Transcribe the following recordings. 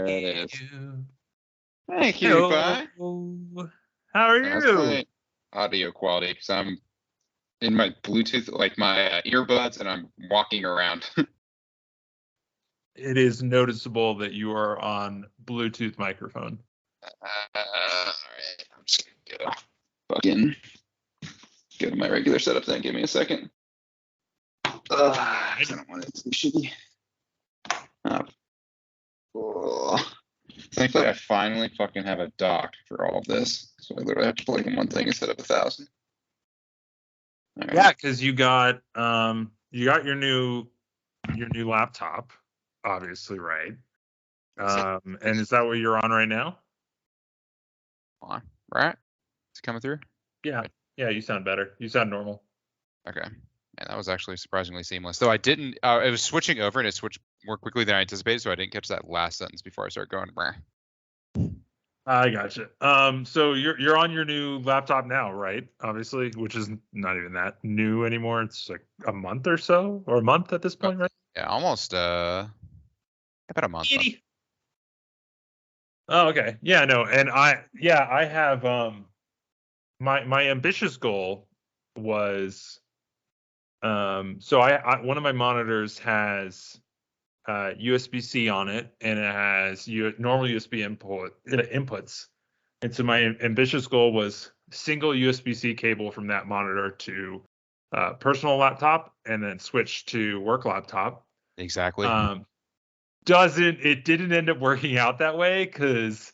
There it is. you. Thank you, Hello. bye. How are That's you? my audio quality because I'm in my Bluetooth, like my earbuds, and I'm walking around. It is noticeable that you are on Bluetooth microphone. All right, I'm just gonna go to my regular setup then. Give me a second. I don't want it to be shitty. Oh. Thankfully, I finally fucking have a dock for all of this, so I literally have to plug in one thing instead of 1,000. All right. Yeah, because you got your new laptop, obviously, right? And is that what you're on right now? On, right? It's coming through. Yeah, you sound better. You sound normal. Okay. And that was actually surprisingly seamless. Though I didn't, it was switching over and it switched more quickly than I anticipated, so I didn't catch that last sentence before I started going. I gotcha. So you're on your new laptop now, right? Obviously, which is not even that new anymore. It's like a month or so, or a month at this point, right? Yeah, almost about a month. Oh, okay. Yeah, no, and I have my ambitious goal was so I one of my monitors has USB-C on it, and it has normal USB inputs. And so my ambitious goal was single USB-C cable from that monitor to personal laptop, and then switch to work laptop. Exactly. It didn't end up working out that way because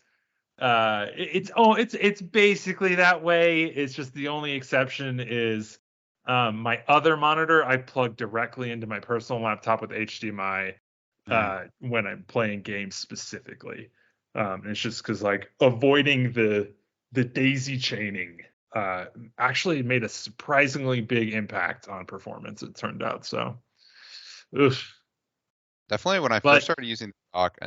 it's basically that way. It's just the only exception is my other monitor I plug directly into my personal laptop with HDMI when I'm playing games specifically. It's just because like avoiding the daisy chaining actually made a surprisingly big impact on performance, it turned out. So oof. Definitely when I first started using the dock,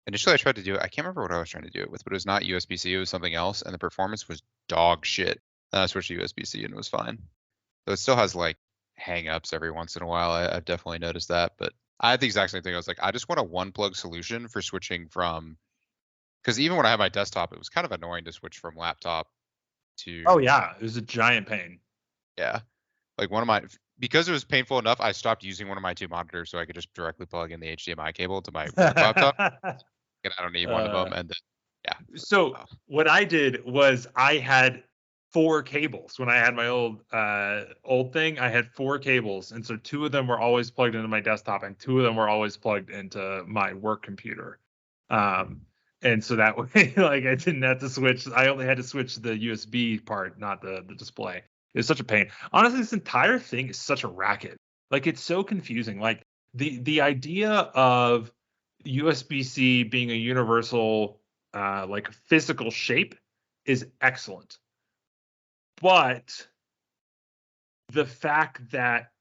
initially I tried to do it. I can't remember what I was trying to do it with, but it was not USB-C, it was something else, and the performance was dog shit. Then I switched to USB-C and it was fine. So it still has like hang-ups every once in a while. I've definitely noticed that, but I had the exact same thing. I was like, I just want a one-plug solution for switching from, because even when I had my desktop, it was kind of annoying to switch from laptop to. Oh yeah, it was a giant pain. Yeah, like because it was painful enough, I stopped using one of my two monitors so I could just directly plug in the HDMI cable to my work laptop. And I don't need one of them. And then, yeah. So what I did was I had 4 cables. When I had my old thing, I had 4 cables. And so 2 of them were always plugged into my desktop and 2 of them were always plugged into my work computer. And so that way, like I didn't have to switch. I only had to switch the USB part, not the display. It's such a pain. Honestly, this entire thing is such a racket. Like it's so confusing. Like the idea of USB-C being a universal like physical shape is excellent. But the fact that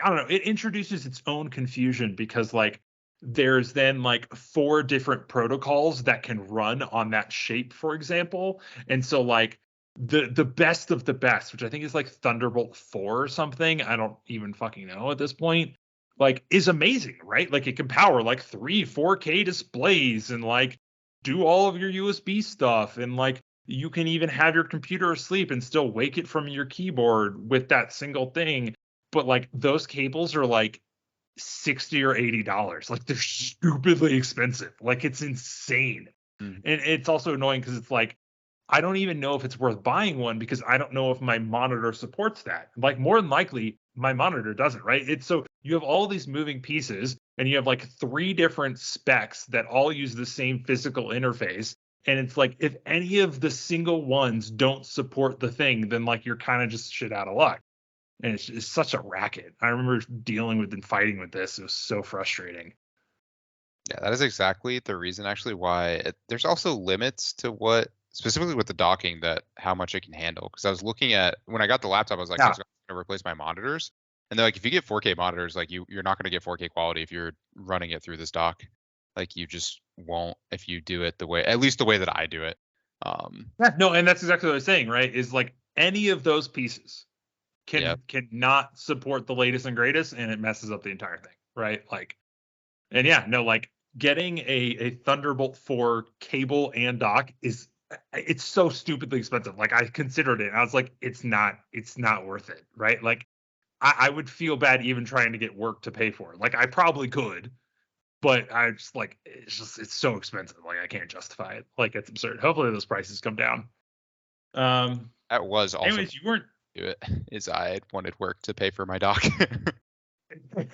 I don't know, it introduces its own confusion because like there's then like 4 different protocols that can run on that shape, for example. And so like the best of the best, which I think is like Thunderbolt 4 or something, I don't even fucking know at this point, like is amazing, right? Like it can power like 3 4K displays and like do all of your USB stuff, and like you can even have your computer asleep and still wake it from your keyboard with that single thing. But like those cables are like $60 or $80. Like they're stupidly expensive. Like it's insane. And it's also annoying because it's like I don't even know if it's worth buying one because I don't know if my monitor supports that. Like more than likely my monitor doesn't, right? It's so you have all these moving pieces and you have like 3 different specs that all use the same physical interface. And it's like if any of the single ones don't support the thing, then like you're kind of just shit out of luck. And it's such a racket. I remember dealing with and fighting with this. It was so frustrating. Yeah, that is exactly the reason actually why there's also limits to what, specifically with the docking, that how much it can handle. Because I was looking at, when I got the laptop, I was like, I was going to replace my monitors. And they're like, if you get 4K monitors, like you're not going to get 4K quality if you're running it through this dock. Like you just won't if you do it at least the way that I do it. Yeah, no, and that's exactly what I was saying, right? Is like any of those pieces cannot support the latest and greatest, and it messes up the entire thing, right? Like, and yeah, no, like getting a Thunderbolt 4 cable and dock it's so stupidly expensive. Like I considered it. And I was like, it's not worth it, right? Like I would feel bad even trying to get work to pay for it. Like I probably could, but I just like it's so expensive. Like I can't justify it. Like it's absurd. Hopefully those prices come down. That was also. Anyways, you weren't. Do it is I wanted work to pay for my dock.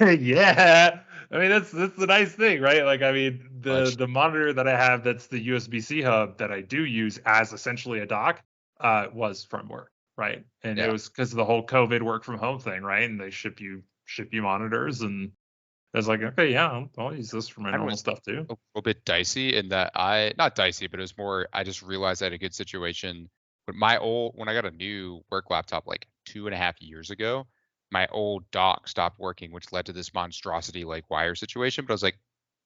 Yeah, I mean that's the nice thing, right? Like I mean the monitor that I have that's the USB-C hub that I do use as essentially a dock was from work, right? And it was because of the whole COVID work from home thing, right? And they ship you monitors, and I was like, okay, yeah, I'll use this for my normal stuff too. A little bit dicey in that not dicey, but it was more I just realized I had a good situation. But when I got a new work laptop like 2.5 years ago, my old dock stopped working, which led to this monstrosity like wire situation. But I was like,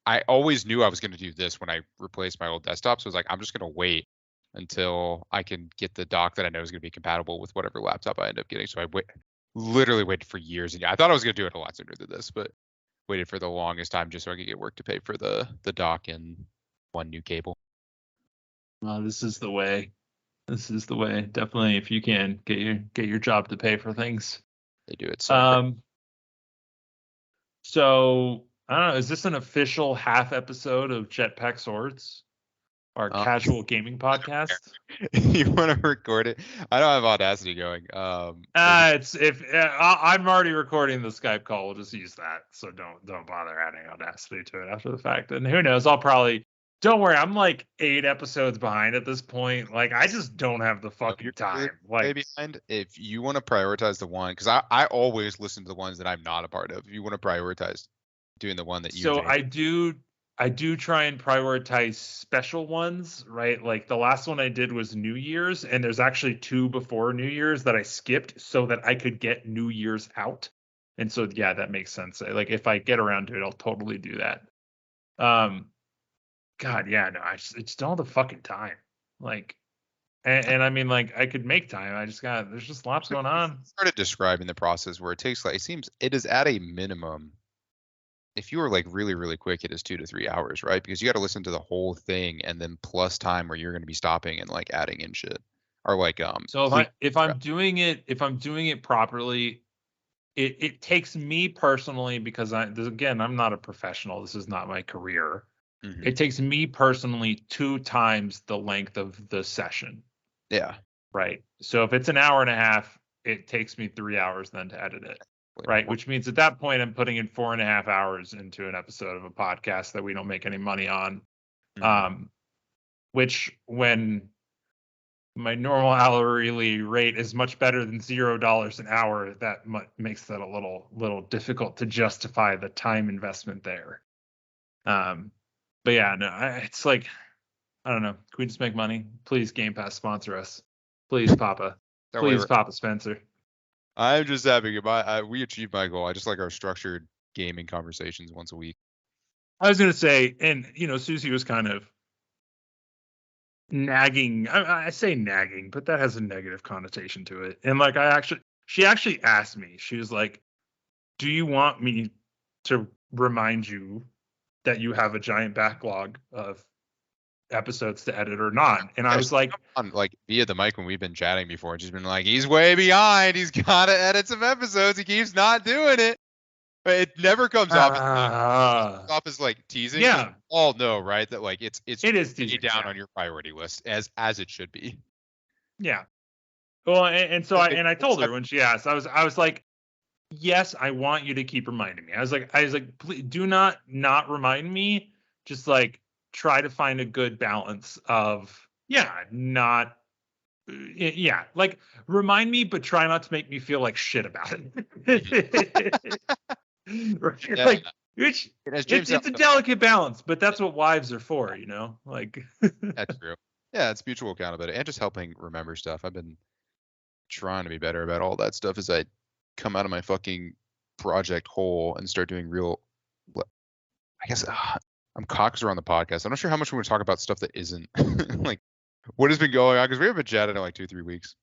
I always knew I was going to do this when I replaced my old desktop. So I was like, I'm just going to wait until I can get the dock that I know is going to be compatible with whatever laptop I end up getting. So I literally waited for years. And I thought I was going to do it a lot sooner than this, but waited for the longest time just so I could get work to pay for the dock and one new cable. Well, this is the way. This is the way. Definitely, if you can get your job to pay for things. They do it. So I don't know. Is this an official half episode of Jetpack Swords, our casual gaming podcast? You want to record it? I don't have Audacity going. I'm already recording the Skype call. We'll just use that. So don't bother adding Audacity to it after the fact. And who knows? Don't worry, I'm like 8 episodes behind at this point. Like I just don't have the fucking time. Like behind. If you want to prioritize the one, because I always listen to the ones that I'm not a part of. If you want to prioritize doing the one that you so do. I do try and prioritize special ones, right? Like the last one I did was New Year's, and there's actually 2 before New Year's that I skipped so that I could get New Year's out. And so yeah, that makes sense. Like if I get around to it, I'll totally do that. God, yeah, no, I just don't have the fucking time. Like, and I mean, like, I could make time. There's just lots going on. Started describing the process where it takes it is at a minimum. If you were like really, really quick, it is 2 to 3 hours, right? Because you got to listen to the whole thing and then plus time where you're going to be stopping and like adding in shit or like So if I'm doing it properly, it takes me personally because I'm not a professional. This is not my career. Mm-hmm. It takes me personally 2 times the length of the session. Yeah. Right. So if it's an hour and a half, it takes me 3 hours then to edit it. Right. Which means at that point, I'm putting in 4.5 hours into an episode of a podcast that we don't make any money on. Mm-hmm. Which when my normal hourly rate is much better than $0 an hour, that makes that a little difficult to justify the time investment there. But yeah, no, it's like, I don't know. Can we just make money? Please, Game Pass sponsor us. Please, Papa. Please, Papa Spencer. I'm just happy. We achieved my goal. I just like our structured gaming conversations once a week. I was going to say, and, Susie was kind of nagging. I say nagging, but that has a negative connotation to it. And like, she actually asked me, she was like, do you want me to remind you that you have a giant backlog of episodes to edit or not? And I was like, via the mic when we've been chatting before, and she's been like, he's way behind. He's got to edit some episodes. He keeps not doing it. But it never comes off as like teasing. Yeah. All know, right? That like it is teasing, down on your priority list as it should be. Yeah. Well, and so I told her when she asked, I was like, yes, I want you to keep reminding me. I was like, please do not remind me. Just like try to find a good balance of, like remind me, but try not to make me feel like shit about it. Yeah. Like, it's a delicate balance, but that's what wives are for, like. That's true. Yeah, it's mutual accountability and just helping remember stuff. I've been trying to be better about all that stuff as I come out of my fucking project hole and start doing real. I guess I'm coxer on the podcast. I'm not sure how much we want to talk about stuff that isn't like what has been going on because we haven't chatted in like 2-3 weeks.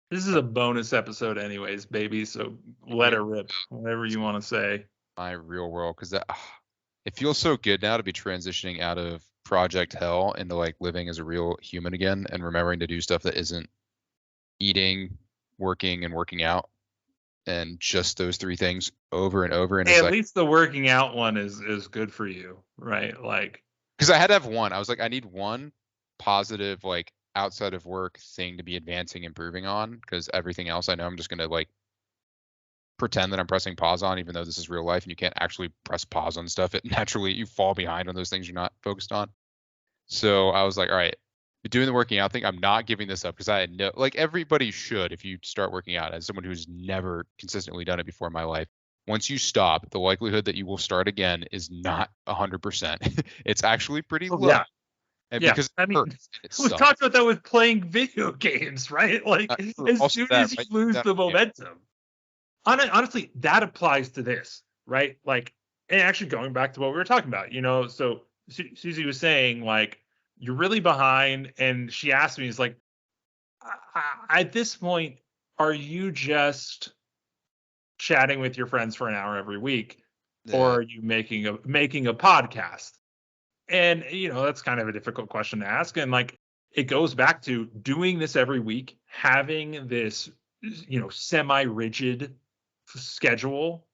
This is a bonus episode, anyways, baby. So let it rip. Whatever you want to say. My real world, because It feels so good now to be transitioning out of project hell into like living as a real human again and remembering to do stuff that isn't eating, working, and working out, and just those three things over and over. And Hey, it's at like, least the working out one is good for you, right? Like, because I had to have one. I was like, I need one positive, like outside of work thing to be advancing, improving on, because everything else I know I'm just gonna like pretend that I'm pressing pause on, even though this is real life and you can't actually press pause on stuff. It naturally you fall behind on those things you're not focused on. So I was like, all right, doing the working out thing, I'm not giving this up because I know, like everybody should, if you start working out as someone who's never consistently done it before in my life. Once you stop, the likelihood that you will start again is not 100%. It's actually pretty low. yeah. And Yeah, because I mean, it we've talked about that with playing video games, right? Like, as soon as you lose the momentum. Honestly, that applies to this, right? Like, and actually going back to what we were talking about, so Susie was saying, like, you're really behind, and she asked me, is like, at this point, are you just chatting with your friends for an hour every week, or are you making a podcast? And that's kind of a difficult question to ask, and like it goes back to doing this every week, having this semi-rigid schedule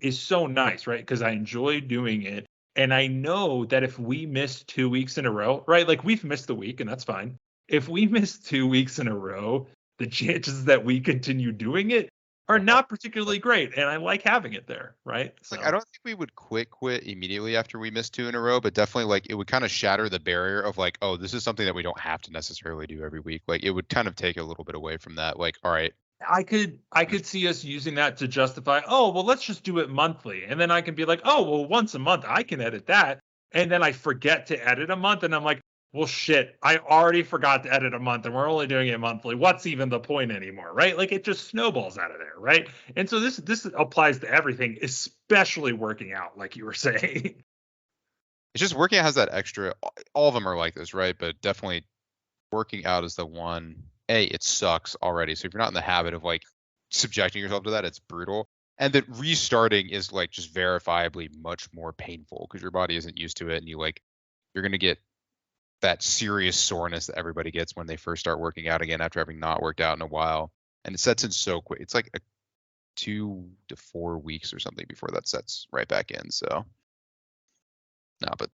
is so nice, right? Because I enjoy doing it, and I know that if we miss 2 weeks in a row, right, like we've missed the week and that's fine. If we miss 2 weeks in a row, the chances that we continue doing it are not particularly great, and I like having it there, right? So. Like, I don't think we would quit immediately after we missed 2 in a row, but definitely like it would kind of shatter the barrier of like, oh, this is something that we don't have to necessarily do every week. Like it would kind of take a little bit away from that. Like, all right, I could see us using that to justify, oh, well, let's just do it monthly. And then I can be like, oh, well, once a month I can edit that. And then I forget to edit a month, and I'm like, well, shit, I already forgot to edit a month and we're only doing it monthly. What's even the point anymore, right? Like it just snowballs out of there, right? And so this applies to everything, especially working out, like you were saying. It's just working out has that extra, all of them are like this, right? But definitely working out is the one, it sucks already. So if you're not in the habit of like subjecting yourself to that, it's brutal. And then restarting is like just verifiably much more painful because your body isn't used to it, and you're going to get that serious soreness that everybody gets when they first start working out again after having not worked out in a while. And it sets in so quick. It's like 2 to 4 weeks or something before that sets right back in. So no, but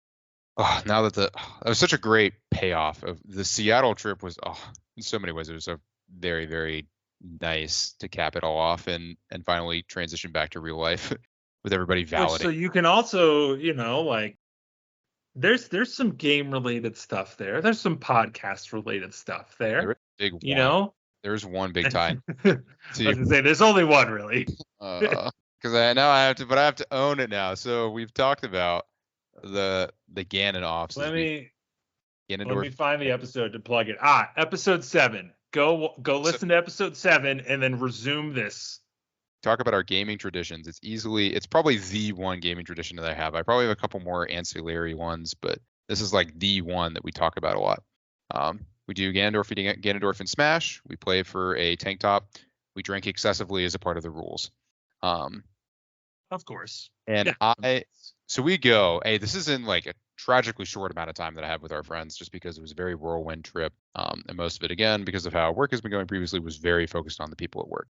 now that that was such a great payoff of the Seattle trip was, in so many ways, it was so very, very nice to cap it all off and finally transition back to real life with everybody validating. So you can also, like, there's some game related stuff there. There's some podcast related stuff there. Big you know, there's one big time. I was gonna say there's only one really. Because I have to own it now. So we've talked about the Ganon offs. Let me find the episode to plug it. Episode 7. Go listen to episode 7 and then resume this. Talk about our gaming traditions. It's probably the one gaming tradition that I have. I probably have a couple more ancillary ones, but this is like the one that we talk about a lot. We do Ganondorf in Smash. We play for a tank top. We drink excessively as a part of the rules. Of course. And yeah. So we go, this is in like a tragically short amount of time that I had with our friends, just because it was a very whirlwind trip. And most of it, again, because of how work has been going previously, was very focused on the people at work.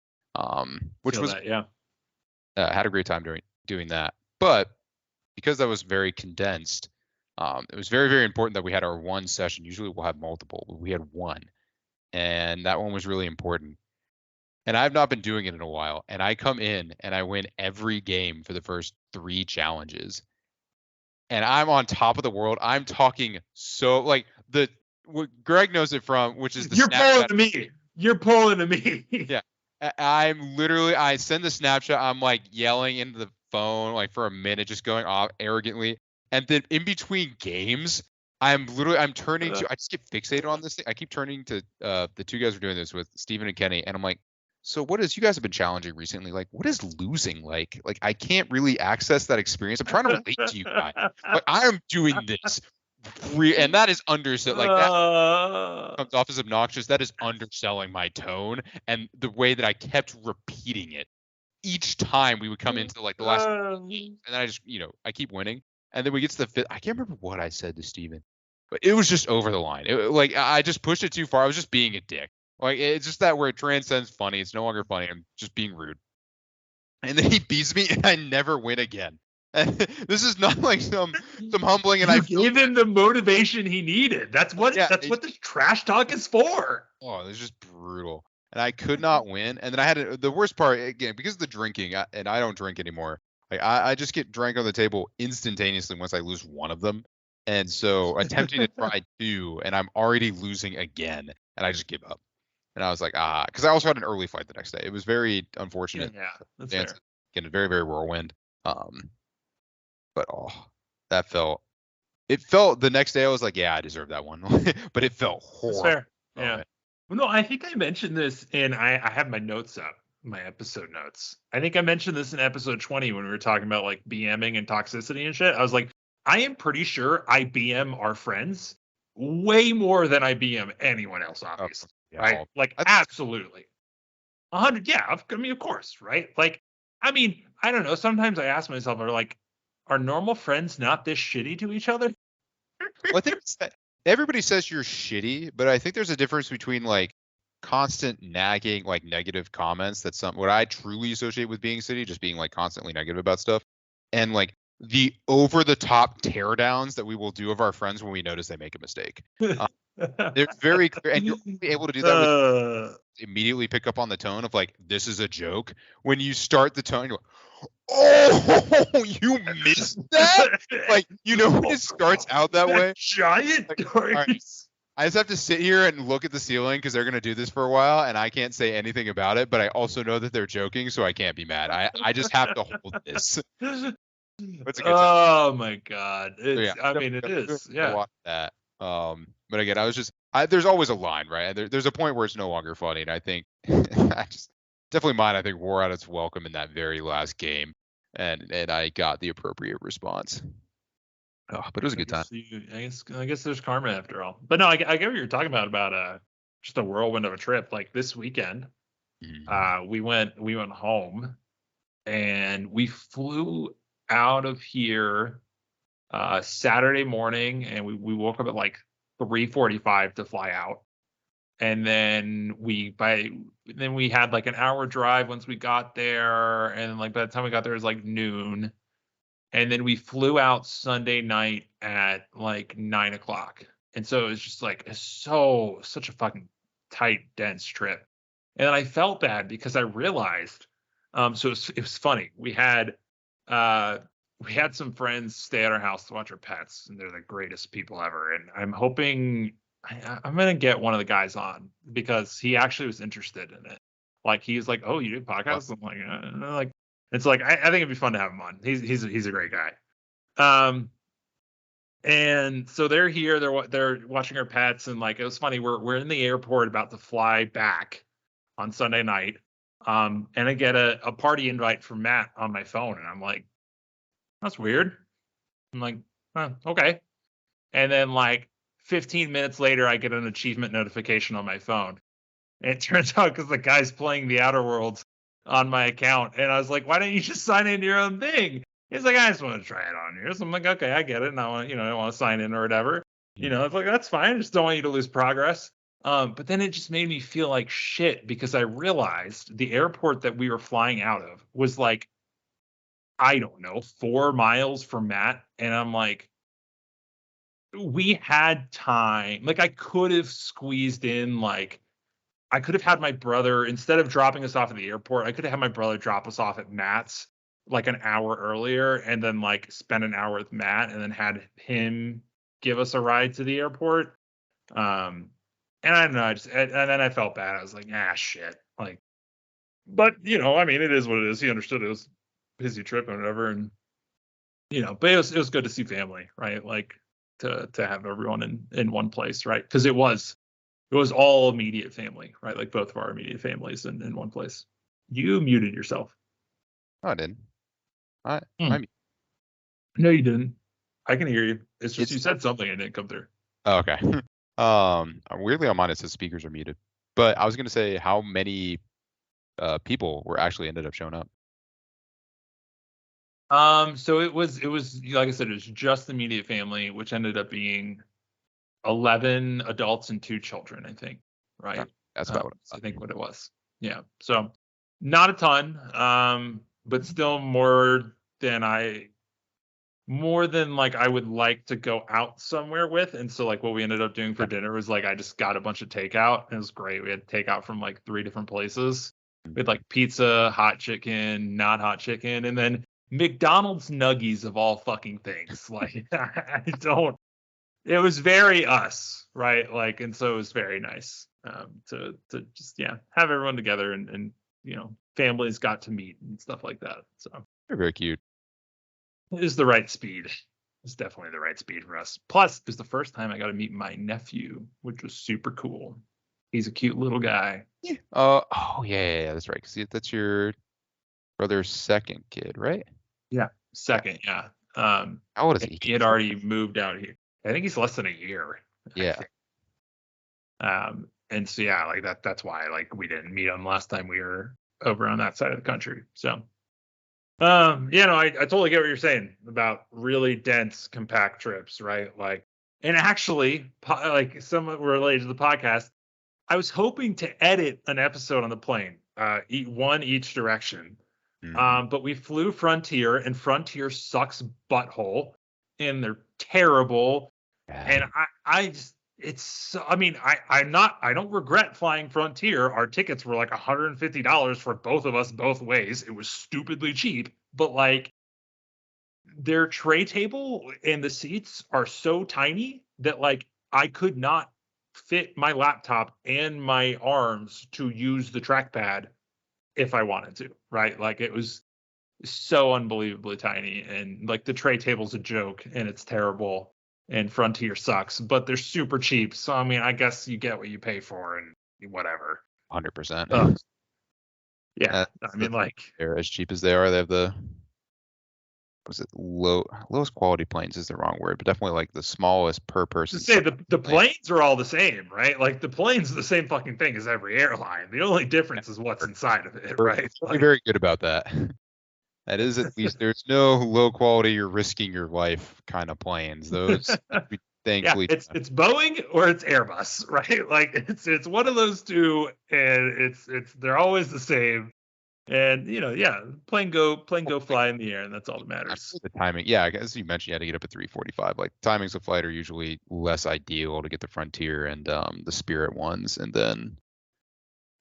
Which was, had a great time doing that. But because that was very condensed, it was very, very important that we had our one session. Usually we'll have multiple, but we had one. And that one was really important. And I've not been doing it in a while. And I come in and I win every game for the first 3 challenges. And I'm on top of the world. I'm talking so like what Greg knows it from, which is the You're pulling to me. You're pulling to me. Yeah. I send the snapshot. I'm like yelling into the phone like for a minute, just going off arrogantly. And then in between games, I'm turning to, I just get fixated on this thing. I keep turning to the 2 guys who are doing this with Steven and Kenny. And I'm like, so you guys have been challenging recently? Like, what is losing like? Like, I can't really access that experience. I'm trying to relate to you guys. But I am doing this. And that is underselling. Like that comes off as obnoxious. That is underselling my tone and the way that I kept repeating it each time we would come into like the last, and then I just, I keep winning. And then we get to the fifth. I can't remember what I said to Steven, but it was just over the line. Like I just pushed it too far. I was just being a dick. Like it's just that where it transcends funny. It's no longer funny. I'm just being rude. And then he beats me, and I never win again. And this is not like some humbling. And I gave him the motivation he needed. That's what the trash talk is for. Oh, it was just brutal. And I could not win. And then I had the worst part again because of the drinking, and I don't drink anymore. Like I just get drank on the table instantaneously once I lose one of them. And so attempting to try two, and I'm already losing again, and I just give up. And I was like, because I also had an early flight the next day. It was very unfortunate. Yeah, that's fair. Again, a very, very whirlwind. But that felt the next day I was like, yeah, I deserve that one. But it felt horrible. That's fair. Yeah. Well, no, I think I mentioned this, and I have my notes up, my episode notes. I think I mentioned this in episode 20 when we were talking about like BMing and toxicity and shit. I was like, I am pretty sure I BM our friends way more than I BM anyone else, obviously. Yeah, right? Like, absolutely. 100. Yeah. I mean, of course. Right. Like, I mean, I don't know. Sometimes I ask myself, are normal friends not this shitty to each other? Well, I think everybody says you're shitty, but I think there's a difference between like constant nagging, like negative comments. That's what I truly associate with being shitty, just being like constantly negative about stuff, and like the over the top teardowns that we will do of our friends when we notice they make a mistake. They're very clear, and you're only able to do that with immediately pick up on the tone of like, this is a joke. When you start the tone, you're like, oh, you missed that? Like, when it starts out that way. Giant doors. I just have to sit here and look at the ceiling because they're going to do this for a while, and I can't say anything about it, but I also know that they're joking, so I can't be mad. I just have to hold this. Oh my God. I mean, it is. Yeah. Watch that. But again, there's always a line, right? There's a point where it's no longer funny, and I think definitely mine, I think, wore out its welcome in that very last game, and I got the appropriate response. Oh, but it was a good time. I guess there's karma after all. But no, I get what you're talking about just a whirlwind of a trip. Like this weekend, we went home, and we flew out of here Saturday morning, and we woke up at like 3:45 to fly out, and then we had like an hour drive once we got there, and like by the time we got there it was like noon, and then we flew out Sunday night at like 9:00, and so it was just like such a fucking tight, dense trip. And then I felt bad because I realized, so it was funny. We had some friends stay at our house to watch our pets, and they're the greatest people ever. And I'm hoping I'm gonna get one of the guys on because he actually was interested in it. Like he's like, "Oh, you do podcasts?" I'm like, it's like I think it'd be fun to have him on. He's a great guy. And so they're here. They're watching our pets, and like it was funny. We're in the airport about to fly back on Sunday night. And I get a party invite from Matt on my phone, and I'm like, that's weird. I'm like, okay. And then like 15 minutes later, I get an achievement notification on my phone. And it turns out because the guy's playing The Outer Worlds on my account. And I was like, why don't you just sign into your own thing? He's like, I just want to try it on here. So I'm like, okay, I get it. And I want to sign in or whatever. It's like, that's fine. I just don't want you to lose progress. But then it just made me feel like shit because I realized the airport that we were flying out of was like, I don't know, 4 miles from Matt. And I'm like, we had time. Like I could have squeezed in, like I could have had my brother, instead of dropping us off at the airport, I could have had my brother drop us off at Matt's like an hour earlier and then like spend an hour with Matt and then had him give us a ride to the airport. And I don't know, and then I felt bad. I was like, shit. Like, but I mean, it is what it is. He understood it was a busy trip and whatever. And, but it was good to see family, right? Like to have everyone in one place, right? Because it was all immediate family, right? Like both of our immediate families in one place. You muted yourself. No, I didn't. No, you didn't. I can hear you. It's just you said something and it didn't come through. Oh, okay. Weirdly on mine it says speakers are muted. But I was gonna say how many people were actually ended up showing up. So it was like I said, it was just the immediate family, which ended up being 11 adults and 2 children, I think. Right. That's about what I think what it was. Yeah. So not a ton, but still more than like I would like to go out somewhere with. And so like what we ended up doing for dinner was like I just got a bunch of takeout. And it was great. We had takeout from like 3 different places. We had like pizza, hot chicken, not hot chicken, and then McDonald's nuggies of all fucking things. Like I don't. It was very us, right? Like, and so it was very nice to just have everyone together and families got to meet and stuff like that. So They're very cute. it is the right speed. It's definitely the right speed for us. Plus, it was the first time I got to meet my nephew, which was super cool. He's a cute little guy. Yeah. Yeah, that's right. Because that's your brother's second kid, right? Yeah, second. Yeah. How old is he? He had already moved out here. I think he's less than a year. Yeah. And so like that's why like we didn't meet him last time we were over on that side of the country. So I totally get what you're saying about really dense compact trips, right? Like, and actually like somewhat related to the podcast, I was hoping to edit an episode on the plane, one each direction. But we flew Frontier, and Frontier sucks butthole, and they're terrible. And I don't regret flying Frontier. Our tickets were like $150 for both of us both ways. It was stupidly cheap, but like their tray table and the seats are so tiny that like I could not fit my laptop and my arms to use the trackpad if I wanted to, right? Like it was so unbelievably tiny, and like the tray table's a joke and it's terrible, and Frontier sucks, but they're super cheap. So I mean, I guess you get what you pay for and whatever. 100%. Yeah, I mean, like they're as cheap as they are. They have the lowest quality planes is the wrong word, but definitely like the smallest per person. To say the planes are all the same, right? Like the planes are the same fucking thing as every airline. The only difference is what's inside of it, right? We're very good about that. That is at least there's no low quality you're risking your life kind of planes. Those thankfully it's Boeing or it's Airbus, right? Like it's one of those two, and it's they're always the same. And plane go fly in the air, and that's all that matters. The timing, as you mentioned, you had to get up at 3:45. Like timings of flight are usually less ideal to get the Frontier and the Spirit ones, and then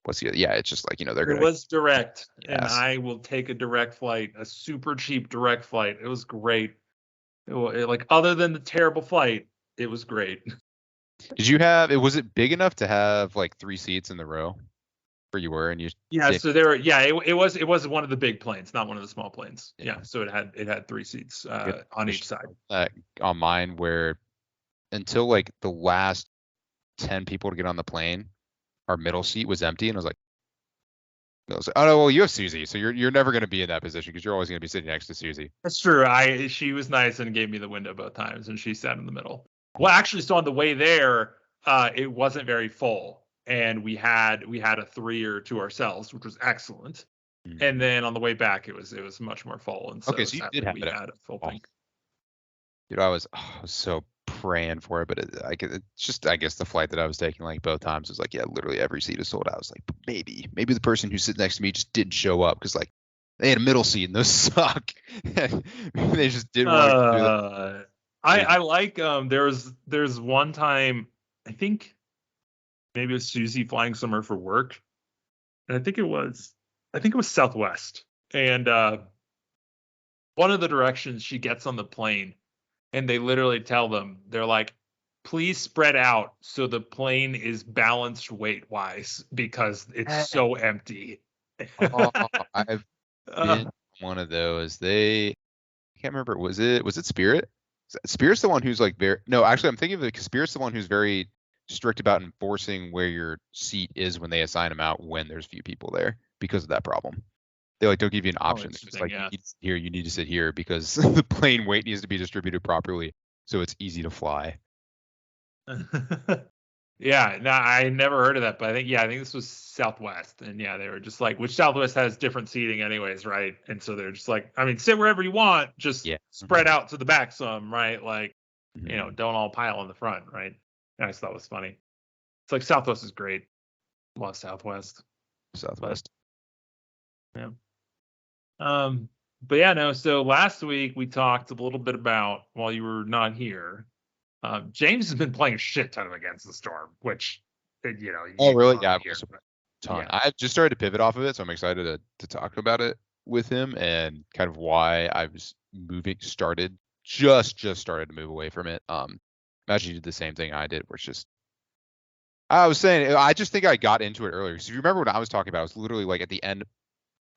what's the other? Yeah, it's just like they're gonna. It was direct, and I will take a direct flight, a super cheap direct flight. It was great. Like other than the terrible flight, it was great. Did you have it? Was it big enough to have like 3 seats in the row? You were and you so there were it was one of the big planes, not one of the small planes. So it had 3 seats on each side. On mine, where until like the last 10 people to get on the plane, our middle seat was empty, and I was like, oh no, well, you have Susie, so you're never going to be in that position because you're always going to be sitting next to Susie. That's true. She was nice and gave me the window both times, and she sat in the middle. Well, actually, so on the way there, it wasn't very full. And we had a 3 to ourselves, which was excellent. And then on the way back, it was much more full. And so, so you did have a full thing. Dude, I was so praying for it, but it's just I guess the flight that I was taking like both times was like literally every seat is sold out. I was like maybe the person who sits next to me just didn't show up because like they had a middle seat and those suck. They just didn't want to do that. I like there's one time I think. Maybe it was Susie flying somewhere for work, and I think it was Southwest. And one of the directions she gets on the plane, and they literally tell them, they're like, please spread out so the plane is balanced weight wise because it's so empty. I've been one of those. I can't remember. Was it Spirit? Spirit's the one who's like actually I'm thinking of Spirit's the one who's very strict about enforcing where your seat is when they assign them out when there's few people there because of that problem. They like don't give you an option. It's just like you need to sit here because the plane weight needs to be distributed properly so it's easy to fly. Yeah, no, I never heard of that, but I think this was Southwest, and yeah, they were just like, which Southwest has different seating anyways, right? And so they're just like, I mean, sit wherever you want, just Yeah. spread out to the back some, right? Like, Mhm. don't all pile in the front, right? And I just thought it was funny. It's like Southwest is great, love Southwest, but Southwest. yeah. Um, but yeah, no. So last week we talked a little bit about while you were not here. James has been playing a shit ton of Against the Storm, which Oh, you really? love Yeah, to I've hear. also But ton. yeah, I've just started to pivot off of it, so I'm excited to talk about it with him and kind of why I was just started to move away from it. Imagine you did the same thing I did, where it's just I was saying I just think I got into it earlier. So if you remember what I was talking about, I was literally like at the end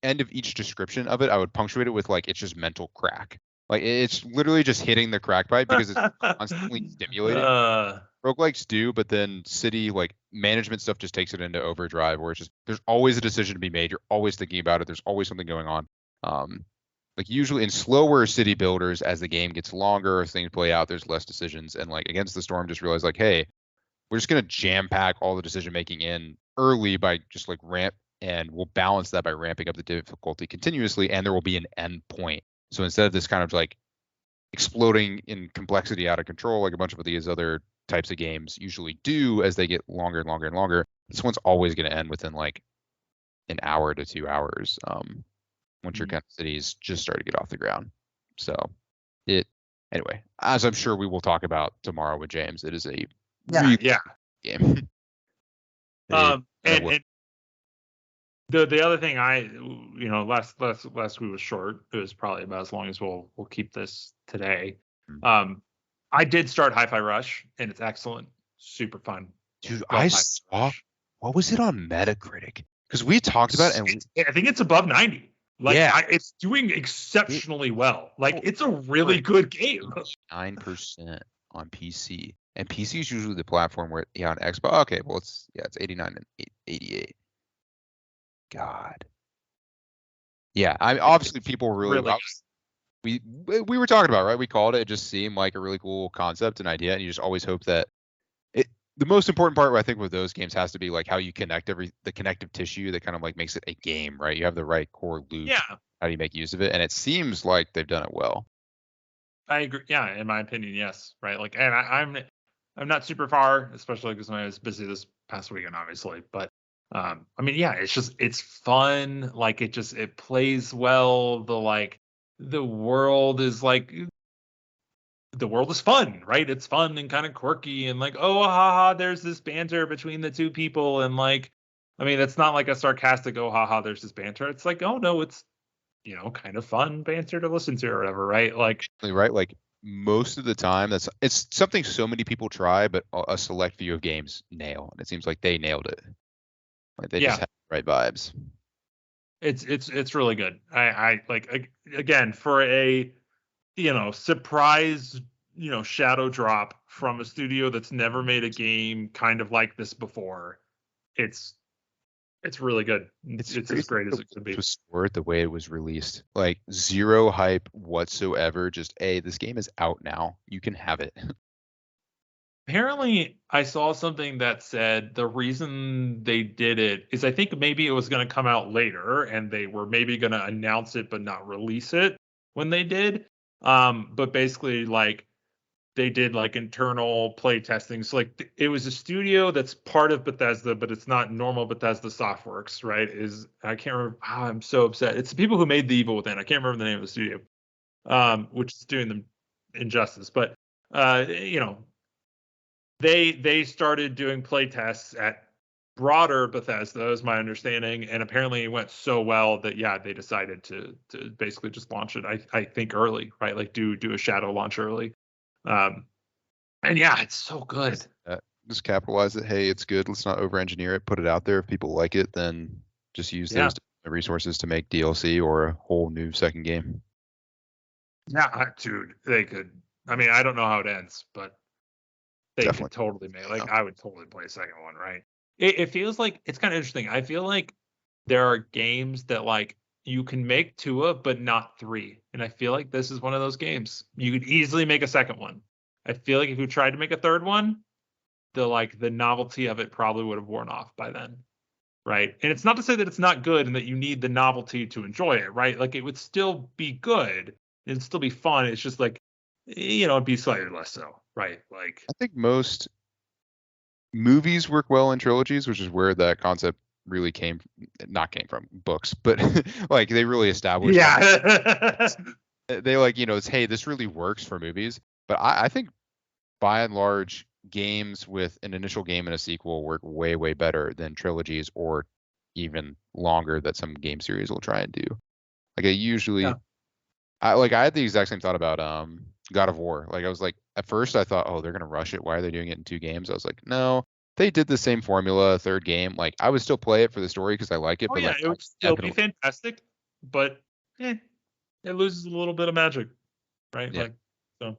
of each description of it, I would punctuate it with like it's just mental crack. Like it's literally just hitting the crack pipe because it's constantly stimulating. uh, Roguelikes do, but then city like management stuff just takes it into overdrive where it's just there's always a decision to be made. You're always thinking about it. There's always something going on. Um, like usually in slower city builders, as the game gets longer, as things play out, there's less decisions. And like Against the Storm, just realized like, hey, we're just gonna jam pack all the decision making in early by just like ramp, and we'll balance that by ramping up the difficulty continuously, and there will be an end point. So instead of this kind of like exploding in complexity out of control like a bunch of these other types of games usually do as they get longer and longer and longer, this one's always going to end within like an hour to 2 hours. Once your kind of cities just start to get off the ground. So it anyway, as I'm sure we will talk about tomorrow with James, it is a really yeah. game. It kind of And the other thing last week was short. It was probably about as long as we'll keep this today. I did start Hi-Fi Rush, and it's excellent, super fun. dude, Love I Hi-Fi saw Rush. what was it on Metacritic? Because we talked about it and I think it's above 90. Like yeah, it's doing it exceptionally well. Like it's a for really good game. 9% on PC. And PC is usually the platform where, yeah, on Xbox. Okay, well, it's 89 and 88. God. Yeah, obviously people were really, Really we were talking about, right? We called it. It just seemed like a really cool concept and idea, and you just always hope that it. The most important part, I think, with those games has to be like how you connect the connective tissue that kind of like makes it a game, right? You have the right core loop. Yeah, How do you make use of it? And it seems like they've done it well. I agree. Yeah, in my opinion, yes. Right. Like, and I'm not super far, especially because I was busy this past weekend, obviously. But I mean, yeah, it's fun. Like it plays well. The world is like the world is fun, right? It's fun and kind of quirky and like, oh haha, there's this banter between the two people. And like, I mean, it's not like a sarcastic, oh haha, there's this banter. It's like, oh no, it's kind of fun banter to listen to or whatever, right? Like, Right? Like most of the time, it's something so many people try, but a select few of games nail, and it seems like they nailed it. Like they just yeah, have the right vibes. it's really good. I like again for a surprise shadow drop from a studio that's never made a game kind of like this before. It's really good. It's It's as crazy great as that it could it be. was scored the way it was released. Like zero hype whatsoever. Just, hey, this game is out now. You can have it. Apparently, I saw something that said the reason they did it is I think maybe it was going to come out later and they were maybe going to announce it but not release it when they did. But basically, like they did like internal play testing. So like it was a studio that's part of Bethesda, but it's not normal Bethesda Softworks, right? I can't remember. I'm so upset. It's the people who made The Evil Within. I can't remember the name of the studio, which is doing them injustice. But you know, they started doing play tests at broader Bethesda, is my understanding, and apparently it went so well that yeah, they decided to basically just launch it. I think early, right? Like do a shadow launch early. Um, and yeah, it's so good. Just capitalize it. Hey, it's good. Let's not over engineer it. Put it out there. If people like it, then just use Yeah. those resources to make DLC or a whole new second game. Yeah, dude, they could. I mean, I don't know how it ends, but they Definitely. could totally make. Like, Yeah. I would totally play a second one, right? It feels like it's kind of interesting. I feel like there are games that like you can make two of, but not three, and I feel like this is one of those games. You could easily make a second one. I feel like if you tried to make a third one, the novelty of it probably would have worn off by then. Right. And it's not to say that it's not good and that you need the novelty to enjoy it, right? Like it would still be good. It'd still be fun. It's just like, it'd be slightly less so, right? Like I think most movies work well in trilogies, which is where that concept really came from books, but like they really established. Yeah. They like, it's, hey, this really works for movies. But I think by and large, games with an initial game and a sequel work way, way better than trilogies or even longer that some game series will try and do. Like I usually, Yeah. I had the exact same thought about God of War. Like I was like, at first I thought, oh, they're gonna rush it. Why are they doing it in 2 games? I was like, no, they did the same formula, 3rd game. Like I would still play it for the story because I like it. Oh but yeah, like, it would still be fantastic, but it loses a little bit of magic, right? Yeah. Like so.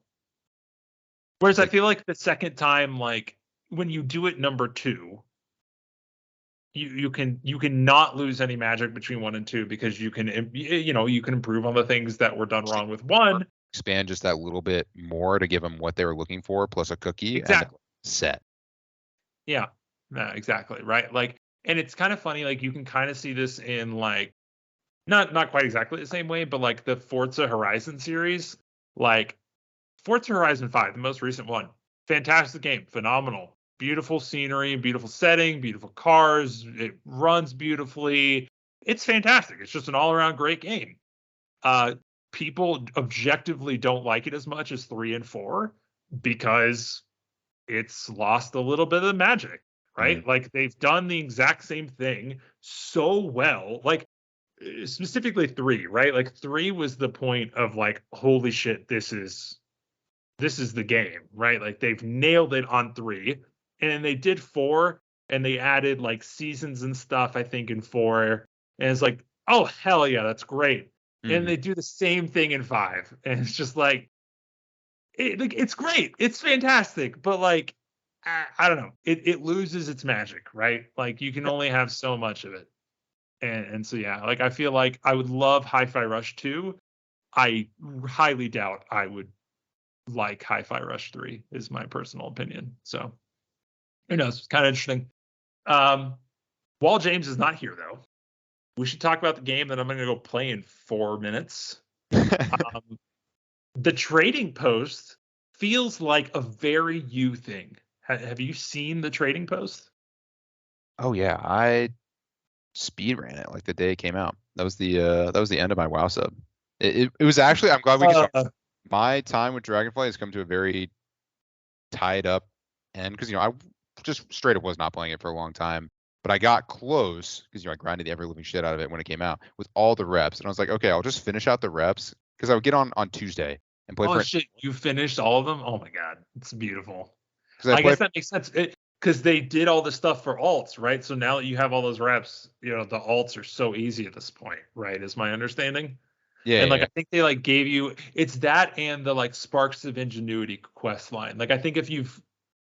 Whereas I feel like the second time, like when you do it number 2, you can not lose any magic between 1 and 2 because you can you can improve on the things that were done wrong with 1. Expand just that little bit more to give them what they were looking for, plus a cookie. Exactly. And set. Yeah. Exactly. Right. Like, and it's kind of funny. Like you can kind of see this in like not quite exactly the same way, but like the Forza Horizon series, like Forza Horizon 5, the most recent one, fantastic game, phenomenal, beautiful scenery, beautiful setting, beautiful cars, it runs beautifully. It's fantastic. It's just an all-around great game. People objectively don't like it as much as 3 and 4 because it's lost a little bit of the magic, right? Mm-hmm. Like they've done the exact same thing so well. Like specifically 3, right? Like 3 was the point of like, holy shit, this is the game, right? Like they've nailed it on 3. And then they did 4 and they added like seasons and stuff, I think, in 4. And it's like, oh hell yeah, that's great. Mm-hmm. And they do the same thing in 5. And it's just like it's great. It's fantastic. But like I don't know. It loses its magic, right? Like you can only have so much of it. And so yeah, like I feel like I would love Hi-Fi Rush 2. I highly doubt I would like Hi-Fi Rush 3 is my personal opinion. So who knows? It's kind of interesting. While James is not here though, we should talk about the game that I'm going to go play in 4 minutes. The Trading Post feels like a very you thing. Have you seen the Trading Post? Oh yeah, I speed ran it like the day it came out. That was the end of my WoW sub. It was actually, I'm glad we can talk. My time with Dragonflight has come to a very tied up end because I just straight up was not playing it for a long time. But I got close because I grinded the ever living shit out of it when it came out with all the reps, and I was like, okay, I'll just finish out the reps because I would get on Tuesday and play. Oh shit! You finished all of them? Oh my god, it's beautiful. I guess that makes sense because they did all the stuff for alts, right? So now that you have all those reps, the alts are so easy at this point, right? Is my understanding. Yeah. And like I think they like gave you it's that and the like Sparks of Ingenuity quest line. Like I think if you've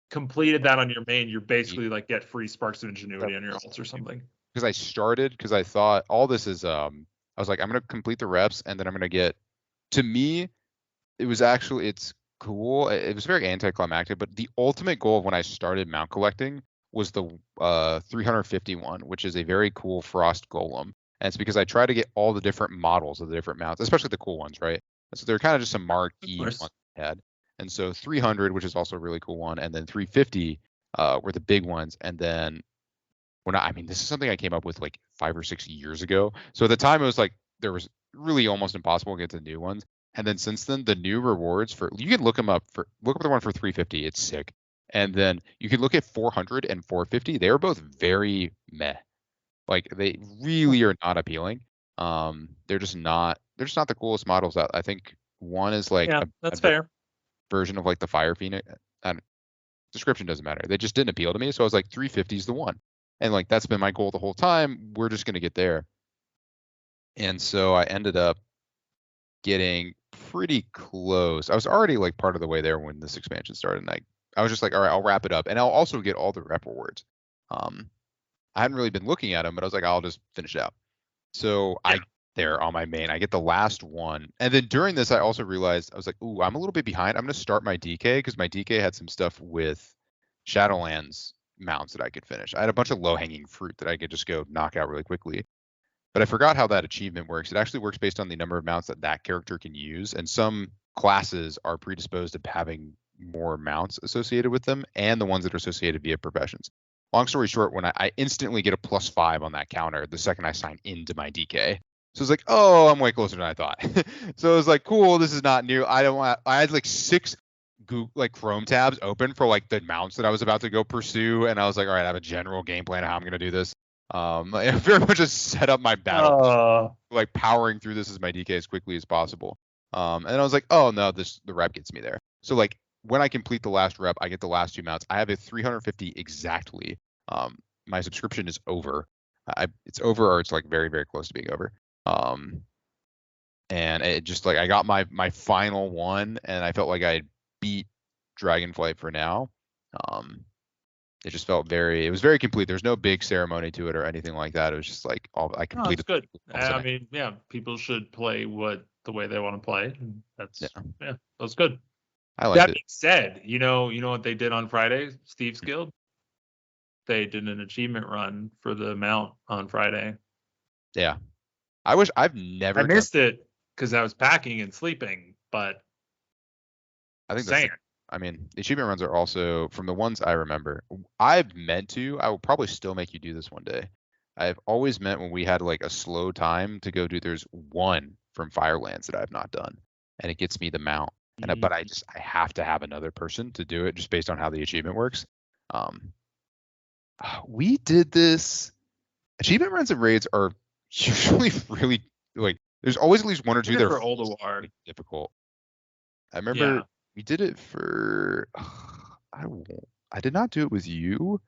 completed that on your main, you're basically like get free Sparks of Ingenuity on your alts or something. Because I thought all this is I was like, I'm gonna complete the reps and then I'm gonna get, to me, it's cool. It was very anticlimactic, but the ultimate goal of when I started mount collecting was the 351, which is a very cool Frost Golem. And it's because I try to get all the different models of the different mounts, especially the cool ones, right? So they're kind of just some marquee ones I had. And so 300, which is also a really cool one, and then 350 were the big ones. And then this is something I came up with like 5 or 6 years ago. So at the time it was like there was really almost impossible to get to the new ones. And then since then, the new rewards you can look up the one for 350. It's sick. And then you can look at 400 and 450. They're both very meh. Like they really are not appealing. They're just not the coolest models. I think one is like that's fair version of like the Fire Phoenix. Description doesn't matter. They just didn't appeal to me. So I was like 350 is the one. And like that's been my goal the whole time. We're just gonna get there. And so I ended up getting pretty close. I was already like part of the way there when this expansion started, and I was just like, all right, I'll wrap it up, and I'll also get all the rep rewards. I hadn't really been looking at them, but I was like, I'll just finish it out. So I there on my main, I get the last one, and then during this, I also realized I was like, ooh, I'm a little bit behind. I'm gonna start my DK because my DK had some stuff with Shadowlands mounts that I could finish. I had a bunch of low-hanging fruit that I could just go knock out really quickly. But I forgot how that achievement works. It actually works based on the number of mounts that character can use, and some classes are predisposed to having more mounts associated with them, and the ones that are associated via professions. Long story short, when I instantly get a +5 on that counter the second I sign into my DK. So it's like, oh, I'm way closer than I thought. So it was like, cool, this is not new. I had like 6 Chrome tabs open for like the mounts that I was about to go pursue, and I was like, all right, I have a general game plan of how I'm gonna do this. I very much just set up my battle, like powering through this as my DK as quickly as possible. And I was like, oh no, the rep gets me there. So like when I complete the last rep, I get the last 2 mounts. I have a 350 exactly. My subscription is over. It's over, or it's like very, very close to being over. And it just like I got my final one, and I felt like I beat Dragonflight for now. It just felt it was very complete. There's no big ceremony to it or anything like that. It was just like I completed. Oh, that's good. I mean, yeah, people should play the way they want to play. That's that's good. I liked that being said, you know what they did on Friday, Steve's Guild? They did an achievement run for the mount on Friday. Yeah. I've never. I missed it because I was packing and sleeping, but I think the achievement runs are also, from the ones I remember, I will probably still make you do this one day. I've always meant when we had like a slow time to go do, there's one from Firelands that I've not done, and it gets me the mount. But I have to have another person to do it just based on how the achievement works. We did this. Achievement runs and raids are usually really, like, there's always at least one or two that are really difficult. I remember we did it for, I did not do it with you,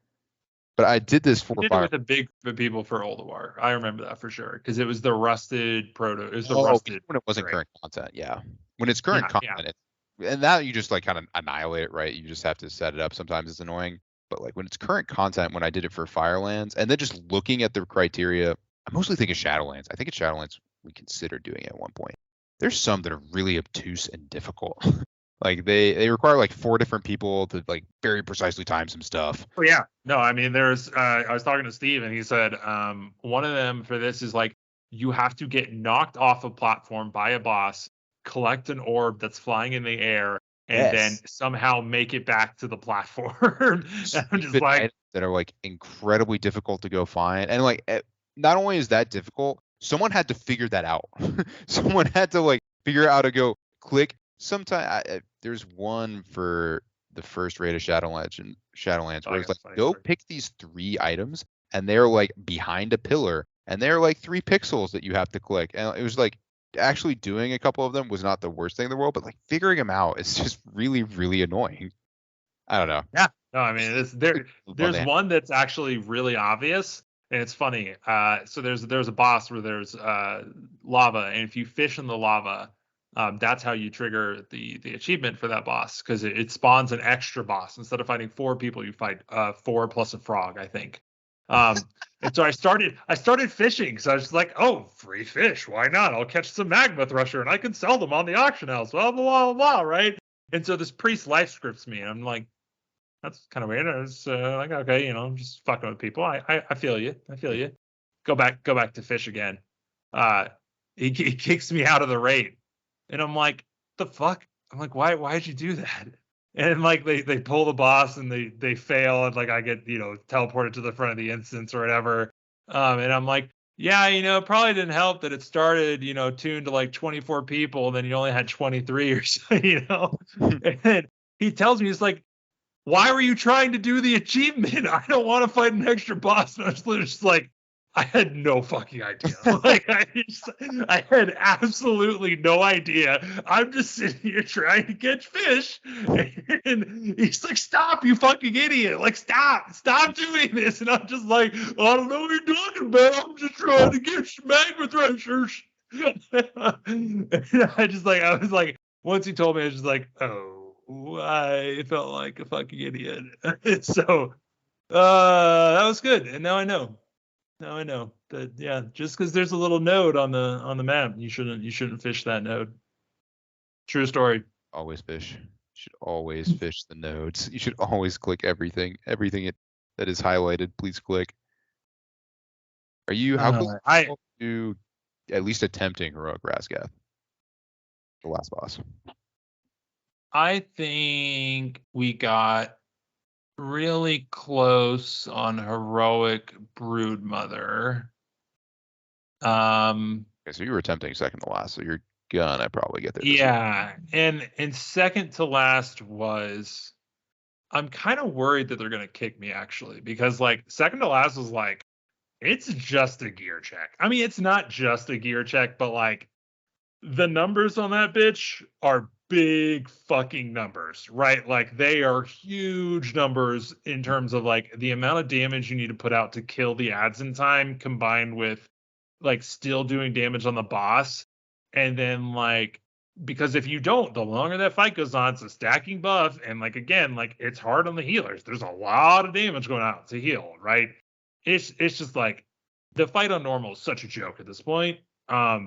but I did this for Fire. It with the people for Ulduar. I remember that for sure because it was the rusted proto. It was the rusted when it wasn't current content. Yeah, when it's current content, and that you just like kind of annihilate it, right? You just have to set it up. Sometimes it's annoying, but like when it's current content, when I did it for Firelands, and then just looking at the criteria, I mostly think of Shadowlands. I think it's Shadowlands we considered doing it at one point. There's some that are really obtuse and difficult. Like they require like 4 different people to like very precisely time some stuff. Oh yeah. No, I mean there's I was talking to Steve and he said one of them for this is like you have to get knocked off a platform by a boss, collect an orb that's flying in the air, and then somehow make it back to the platform. I'm just like, that are like incredibly difficult to go find. And like not only is that difficult, someone had to figure that out. Someone had to like figure out how to go click. Sometimes there's one for the first raid of Shadowlands where it's like, go pick these 3 items, and they're like behind a pillar, and they're like 3 pixels that you have to click. And it was like actually doing a couple of them was not the worst thing in the world, but like figuring them out is just really, really annoying. I don't know. Yeah. No, I mean there's one that's actually really obvious. And it's funny. So there's a boss where there's lava, and if you fish in the lava, that's how you trigger the achievement for that boss, because it spawns an extra boss. Instead of fighting 4 people, you fight 4 plus a frog, I think. And so I started fishing. So I was just like, oh, free fish, why not? I'll catch some magma thresher and I can sell them on the auction house. Blah blah blah blah, right? And so this priest life scripts me, and I'm like, that's kind of weird. I was like, okay, I'm just fucking with people. I feel you. I feel you. Go back to fish again. He kicks me out of the raid. And I'm like, the fuck? I'm like, why'd you do that? And like they pull the boss and they fail, and like I get, teleported to the front of the instance or whatever. And I'm like, yeah, it probably didn't help that it started, tuned to like 24 people, and then you only had 23 or so, And then he tells me, he's like, why were you trying to do the achievement? I don't want to fight an extra boss. And I was literally just like, I had no fucking idea. Like I had absolutely no idea. I'm just sitting here trying to catch fish, and he's like, "Stop, you fucking idiot! Like, stop doing this!" And I'm just like, "I don't know what you're talking about. I'm just trying to catch magma threshers." And I was like, once he told me, I was just like, "Oh, I felt like a fucking idiot." So that was good, and now I know. Now I know that, yeah, just because there's a little node on the map, you shouldn't fish that node. True story. Always fish. should always fish the nodes. You should always click everything. That is highlighted, please click. Are you how close to at least attempting Heroic Razgath? The last boss. I think we got really close on Heroic Broodmother. Okay, so you were attempting second to last, so you're gonna probably get there. Yeah, and second to last was, I'm kind of worried that they're gonna kick me actually, because like second to last was like, it's just a gear check. I mean, it's not just a gear check, but like the numbers on that bitch are big fucking numbers, right? Like they are huge numbers in terms of like the amount of damage you need to put out to kill the ads in time, combined with like still doing damage on the boss. And then like, because if you don't, the longer that fight goes on, it's a stacking buff. And like, again, like it's hard on the healers. There's a lot of damage going out to heal, right? It's just like the fight on normal is such a joke at this point,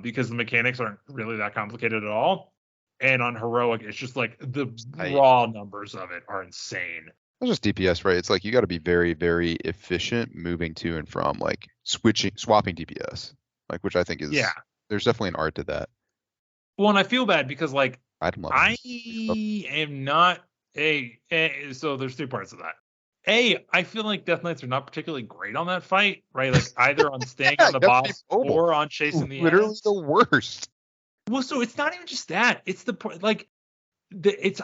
because the mechanics aren't really that complicated at all. And on heroic, it's just like the raw numbers of it are insane. It's just DPS, right? It's like you got to be very, very efficient moving to and from, like swapping DPS, like, which I think is, there's definitely an art to that. Well, and I feel bad because like I am not so there's two parts of that. I feel like Death Knights are not particularly great on that fight, right? Like either on staying on the boss or on chasing the literally ads. The worst. Well, so it's not even just that. It's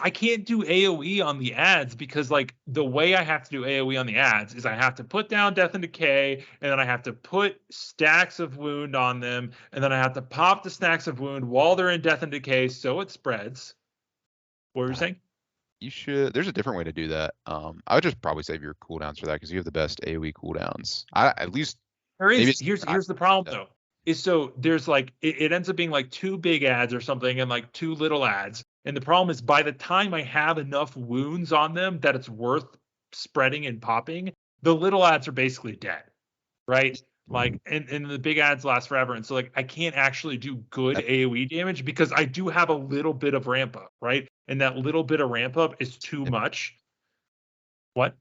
I can't do AoE on the ads because like the way I have to do AoE on the ads is I have to put down Death and Decay, and then I have to put stacks of wound on them, and then I have to pop the stacks of wound while they're in Death and Decay so it spreads. What were you saying? You should. There's a different way to do that. I would just probably save your cooldowns for that because you have the best AoE cooldowns. At least there is. Here's the problem though. Is so there's like it ends up being like 2 big ads or something and like 2 little ads. And the problem is by the time I have enough wounds on them that it's worth spreading and popping, the little ads are basically dead. Right? Like and the big ads last forever. And so like I can't actually do good AoE damage because I do have a little bit of ramp up, right? And that little bit of ramp up is too much. What?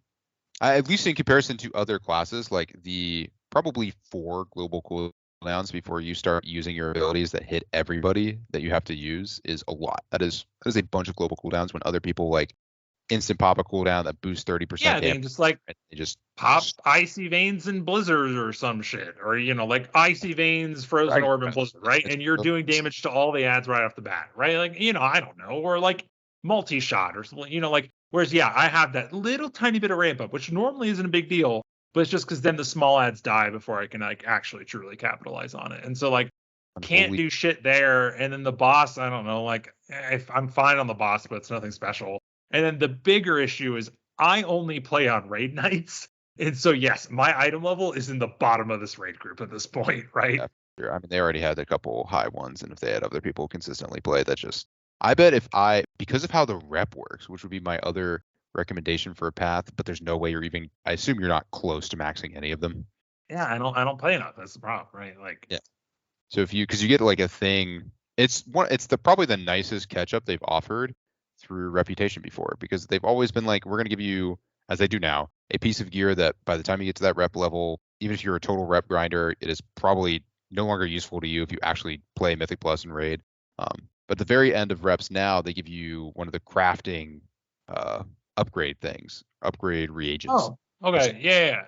At least in comparison to other classes, like the probably 4 global cooldowns before you start using your abilities that hit everybody that you have to use is a lot. That is a bunch of global cooldowns when other people like instant pop a cooldown that boosts 30%. Yeah, they just like they just pop Icy Veins and Blizzard or some shit, or like Icy Veins, Frozen Orb, and Blizzard, right? And you're doing damage to all the ads right off the bat, right? Like I don't know, or like multi-shot or something, like. Whereas I have that little tiny bit of ramp up, which normally isn't a big deal, but it's just because then the small ads die before I can like actually truly capitalize on it. And so like can't do shit there. And then the boss, I don't know, like if I'm fine on the boss, but it's nothing special. And then the bigger issue is I only play on raid nights. And so yes, my item level is in the bottom of this raid group at this point, right? Yeah, sure. I mean, they already had a couple high ones, and if they had other people consistently play, that just I bet because of how the rep works, which would be my other recommendation for a path, but there's no way I assume you're not close to maxing any of them. Yeah, I don't play enough. That's the problem, right? Like, yeah. So because you get like a thing, it's probably the nicest catch up they've offered through Reputation before, because they've always been like, we're going to give you, as they do now, a piece of gear that by the time you get to that rep level, even if you're a total rep grinder, it is probably no longer useful to you if you actually play Mythic Plus and raid. But at the very end of reps now, they give you one of the crafting upgrade things, upgrade reagents. Oh, okay. Yeah.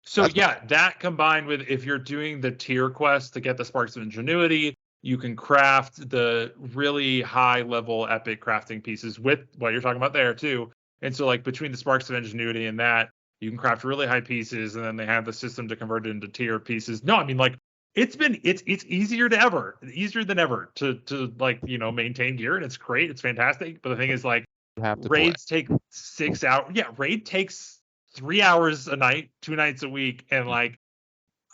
So that combined with if you're doing the tier quest to get the Sparks of Ingenuity, you can craft the really high level epic crafting pieces with what you're talking about there too. And so like between the Sparks of Ingenuity and that, you can craft really high pieces, and then they have the system to convert it into tier pieces. No, I mean like it's easier than ever to like maintain gear, and it's great, it's fantastic. But the thing is like raids take 6 hours. Yeah, raid takes 3 hours a night, 2 nights a week, and like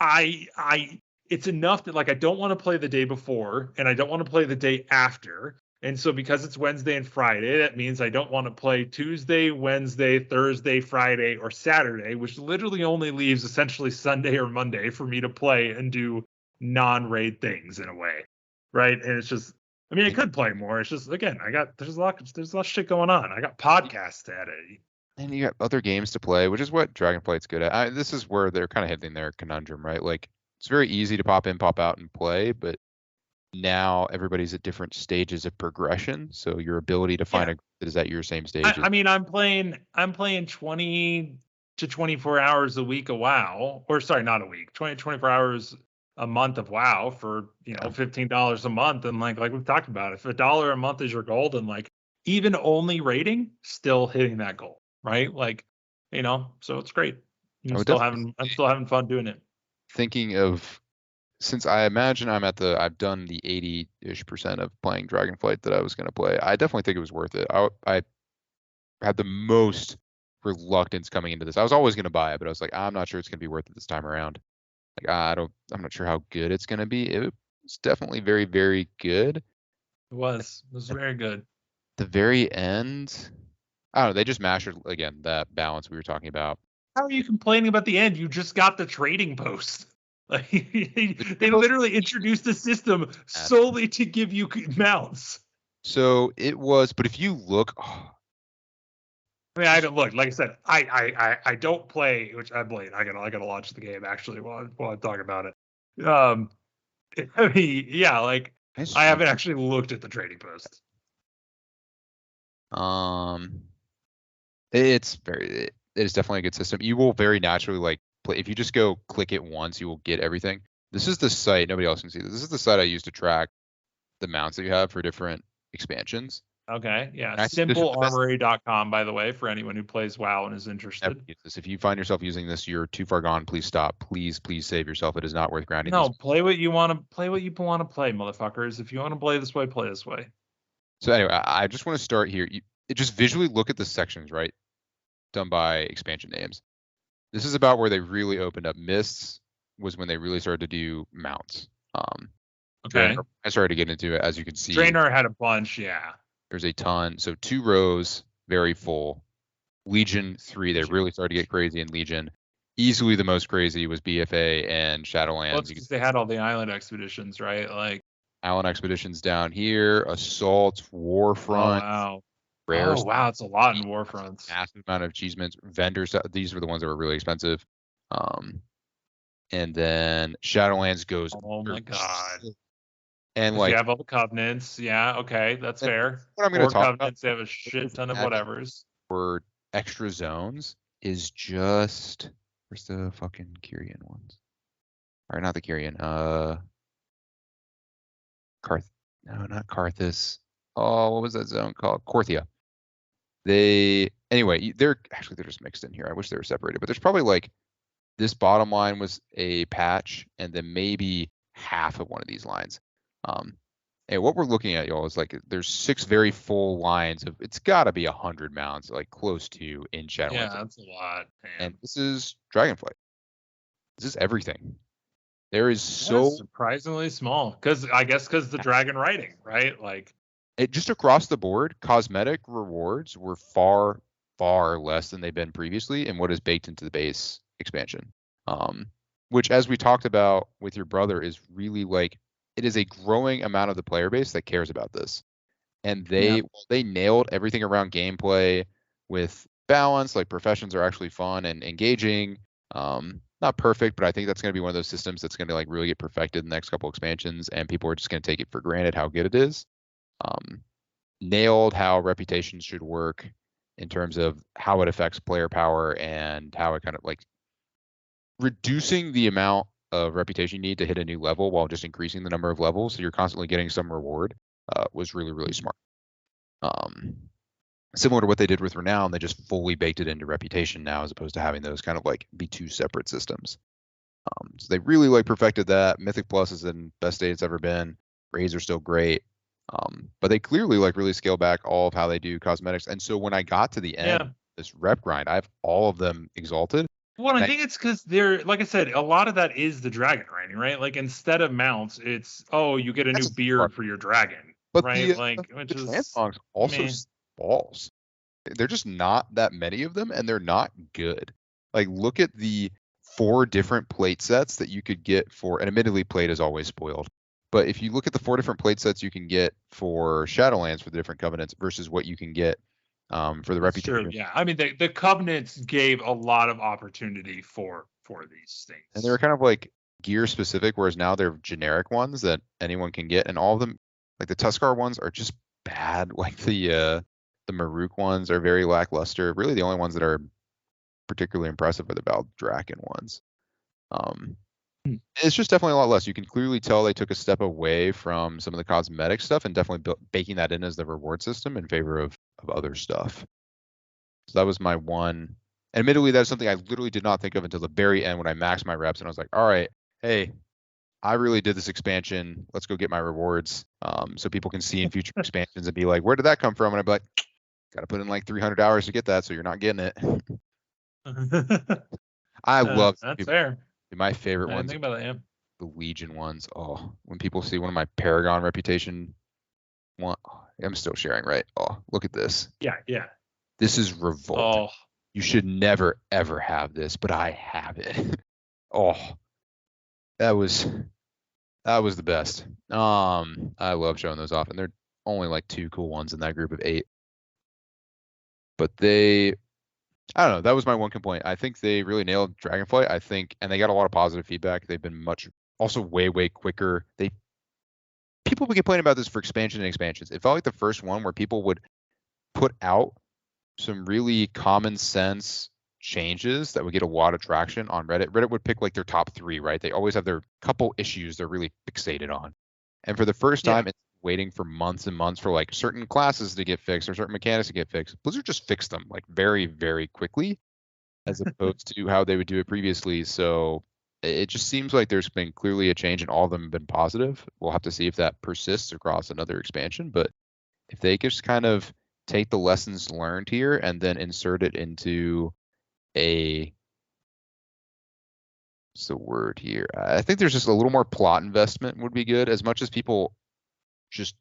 it's enough that like I don't want to play the day before and I don't want to play the day after. And so because it's Wednesday and Friday, that means I don't want to play Tuesday, Wednesday, Thursday, Friday, or Saturday, which literally only leaves essentially Sunday or Monday for me to play and do non-raid things in a way, right? And it's just I mean, I could play more. It's just, again, there's a lot of shit going on. I got podcasts to edit. And you got other games to play, which is what Dragonflight's good at. This is where they're kind of hitting their conundrum, right? Like, it's very easy to pop in, pop out, and play, but now everybody's at different stages of progression. So your ability to find a group that is at your same stage. I mean, I'm playing 20 to 24 hours a week of WoW, or sorry, not a week, 20 to 24 hours a month of WoW for $15 a month, and like we've talked about, if $1 a month is your goal, then like even only rating, still hitting that goal, right? Like, so it's great. I'm still having fun doing it. Thinking of, since I imagine I've done the 80-ish% of playing Dragonflight that I was going to play, I definitely think it was worth it. I had the most reluctance coming into this. I was always going to buy it, but I was like, I'm not sure it's going to be worth it this time around. Like, I'm not sure how good it's going to be. It was definitely very, very good. It was very good. The very end, I don't know, they just mastered, again, that balance we were talking about. How are you complaining about the end? You just got the trading post. Like, they literally introduced the system solely to give you mounts. So it was, but if you look, I mean, I haven't looked. Like I said, I don't play, which I blame. I gotta launch the game actually while I'm talking about it. I mean, yeah, like I haven't actually looked at the trading post. It is definitely a good system. You will very naturally like play if you just go click it once, you will get everything. This is the site, nobody else can see this. This is the site I use to track the mounts that you have for different expansions. Okay, yeah. SimpleArmory.com, by the way, for anyone who plays WoW and is interested. If you find yourself using this, you're too far gone. Please stop. Please save yourself. It is not worth grinding. No, play what you want to play, motherfuckers. If you want to play this way, play this way. So anyway, I just want to start here. Just visually look at the sections, right? Done by expansion names. This is about where they really opened up. Mists was when they really started to do mounts. Okay. I started to get into it, as you can see. Draenor had a bunch, yeah. There's a ton. So 2 rows, very full. Legion 3, they really started to get crazy in Legion. Easily the most crazy was BFA and Shadowlands. Well, because they had all the island expeditions, right? Like island expeditions down here, Assault, Warfront. Oh, wow. Rare. Oh, wow, it's a lot in Warfronts. Massive amount of achievements. Vendors, these were the ones that were really expensive. And then Shadowlands goes. Oh my god. And like you have all the covenants, yeah, okay, that's fair. What I'm going to talk covenants, they have a shit ton of whatevers. For extra zones is just, where's the fucking Kyrian ones? Or not the Kyrian. No, not Karthus. Oh, what was that zone called? Korthia. Anyway, they're just mixed in here. I wish they were separated, but there's probably like this bottom line was a patch, and then maybe half of one of these lines. And what we're looking at, y'all, is like there's 6 very full lines of, it's got to be 100 mounts, like close to in Shadowlands. Yeah, that's a lot. Man. And this is Dragonflight. This is everything. There is surprisingly small, because the dragon writing, right? Like it just across the board, cosmetic rewards were far, far less than they've been previously, and what is baked into the base expansion. Which, as we talked about with your brother, is really like, it is a growing amount of the player base that cares about this. And they nailed everything around gameplay with balance. Like, professions are actually fun and engaging. Not perfect, but I think that's going to be one of those systems that's going to like really get perfected in the next couple expansions, and people are just going to take it for granted how good it is. Nailed how reputation should work in terms of how it affects player power and how it kind of like reducing the amount of reputation you need to hit a new level while just increasing the number of levels, so you're constantly getting some reward, was really, really smart. Similar to what they did with Renown, they just fully baked it into reputation now, as opposed to having those kind of like be 2 separate systems. So they really like perfected that. Mythic Plus is in best state it's ever been. Raids are still great. But they clearly like really scale back all of how they do cosmetics. And so when I got to the end, this rep grind, I have all of them exalted. Well, I think it's because they're, like I said, a lot of that is the dragon grinding, right? Like instead of mounts, it's, you get a new beard for your dragon, but right? The transmogs also balls. They're just not that many of them, and they're not good. Like, look at the 4 different plate sets that you could get for, and admittedly, plate is always spoiled, But if you look at the 4 different plate sets you can get for Shadowlands for the different covenants versus what you can get for the reputation. Sure, yeah. I mean, the covenants gave a lot of opportunity for these things. And they were kind of like gear specific, whereas now they're generic ones that anyone can get, and all of them, like the Tuskar ones, are just bad. Like the Maruk ones are very lackluster. Really, the only ones that are particularly impressive are the Valdrakken ones. It's just definitely a lot less. You can clearly tell they took a step away from some of the cosmetic stuff and definitely baking that in as the reward system in favor of other stuff. So that was my one. Admittedly, that's something I literally did not think of until the very end when I maxed my reps and I was like, all right, hey, I really did this expansion. Let's go get my rewards so people can see in future expansions and be like, where did that come from? And I'd be like, got to put in like 300 hours to get that, so you're not getting it. I love that's fair. My favorite I ones. think about that, yeah. The Legion ones. Oh, when people see one of my Paragon reputation one, I'm still sharing, right? Oh, look at this. Yeah. This is revolting. Oh, You should never ever have this, but I have it. Oh, that was the best. I love showing those off, and they're only like 2 cool ones in that group of 8. But I don't know. That was my one complaint. I think they really nailed Dragonflight. I think, and they got a lot of positive feedback. They've been also way quicker. People would complain about this for expansion and expansions. It felt like the first one where people would put out some really common sense changes that would get a lot of traction on Reddit. Reddit would pick like their top 3, right? They always have their couple issues they're really fixated on. And for the first time, it's waiting for months and months for like certain classes to get fixed or certain mechanics to get fixed. Blizzard just fixed them like very, very quickly as opposed to how they would do it previously. So it just seems like there's been clearly a change and all of them have been positive. We'll have to see if that persists across another expansion. But if they just kind of take the lessons learned here and then insert it into what's the word here? I think there's just a little more plot investment would be good. As much as people just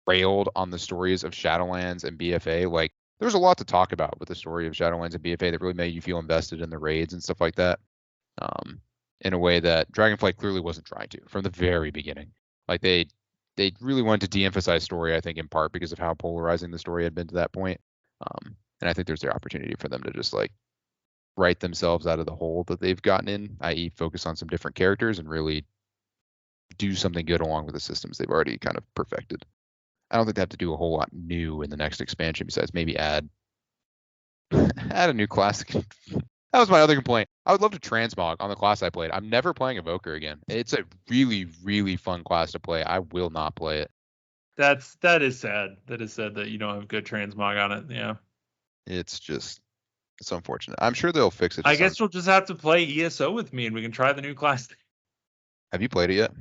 railed on the stories of Shadowlands and BFA, like there's a lot to talk about with the story of Shadowlands and BFA that really made you feel invested in the raids and stuff like that, in a way that Dragonflight clearly wasn't trying to from the very beginning. Like they really wanted to de-emphasize story, I think, in part because of how polarizing the story had been to that point. And I think there's the opportunity for them to just like write themselves out of the hole that they've gotten in, i.e. focus on some different characters and really do something good along with the systems they've already kind of perfected. I don't think they have to do a whole lot new in the next expansion besides maybe add a new class. That was my other complaint. I would love to transmog on the class I played. I'm never playing Evoker again. It's a really, really fun class to play. I will not play it. That is sad. That is sad that you don't have good transmog on it. Yeah. It's unfortunate. I'm sure they'll fix it. I guess you'll just have to play ESO with me and we can try the new class. Have you played it yet?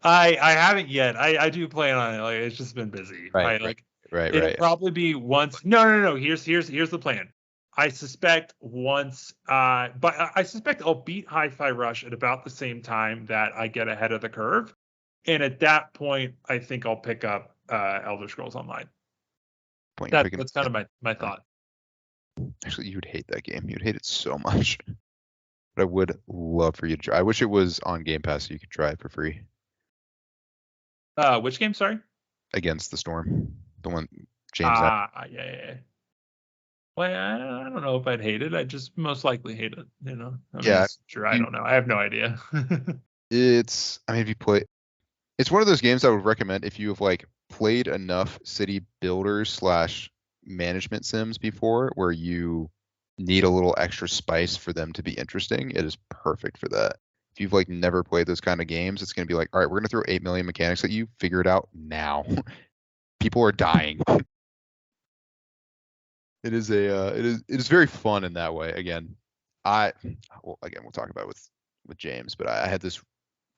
I haven't yet. I do plan on it. Like it's just been busy. Right. It'll probably be once. No. Here's the plan. I suspect once, but I suspect I'll beat Hi-Fi Rush at about the same time that I get ahead of the curve, and at that point, I think I'll pick up Elder Scrolls Online. That's kind of my thought. Actually, you would hate that game. You'd hate it so much. But I would love for you to try. I wish it was on Game Pass so you could try it for free. Which game? Sorry. Against the Storm, the one James. Yeah. Well, I don't know if I'd hate it. I'd just most likely hate it. You know. Sure. I don't know. I have no idea. If you play, it's one of those games I would recommend if you have like played enough city builders / management sims before, where you need a little extra spice for them to be interesting. It is perfect for that. If you've like never played those kind of games, it's going to be like, all right, we're going to throw 8 million mechanics at you. Figure it out now. People are dying. It is very fun in that way. Again, we'll talk about it with James, but I had this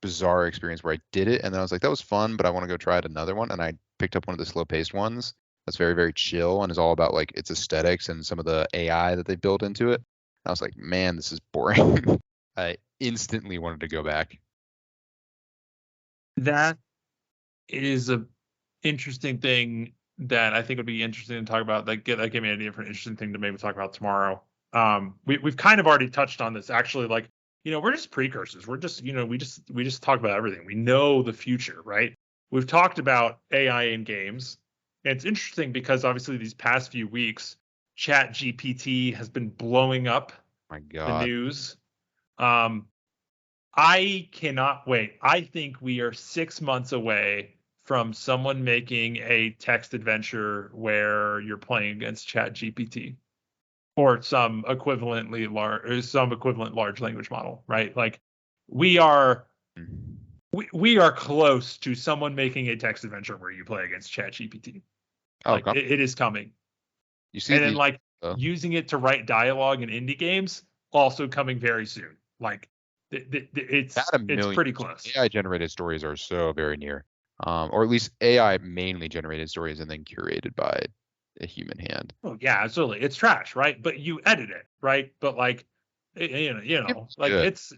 bizarre experience where I did it and then I was like, that was fun, but I want to go try it another one. And I picked up one of the slow paced ones that's very, very chill and is all about like its aesthetics and some of the AI that they built into it. And I was like, man, this is boring. I instantly wanted to go back. That is a interesting thing that I think would be interesting to talk about. That gave me an idea for an interesting thing to maybe talk about tomorrow. We've kind of already touched on this actually. Like we're just precursors. We're just, we just talk about everything. We know the future, right? We've talked about AI in games. And it's interesting because obviously these past few weeks, ChatGPT has been blowing up My the God. news. I cannot wait. I think we are 6 months away from someone making a text adventure where you're playing against ChatGPT or some equivalent large language model, right? Like we are close to someone making a text adventure where you play against ChatGPT. Oh, Like it is coming. You see, and then like using it to write dialogue in indie games also coming very soon. Like it's pretty close. AI generated stories are so very near, or at least AI mainly generated stories and then curated by a human hand. Oh yeah, absolutely. It's trash, right? But you edit it, right? But like, like good. it's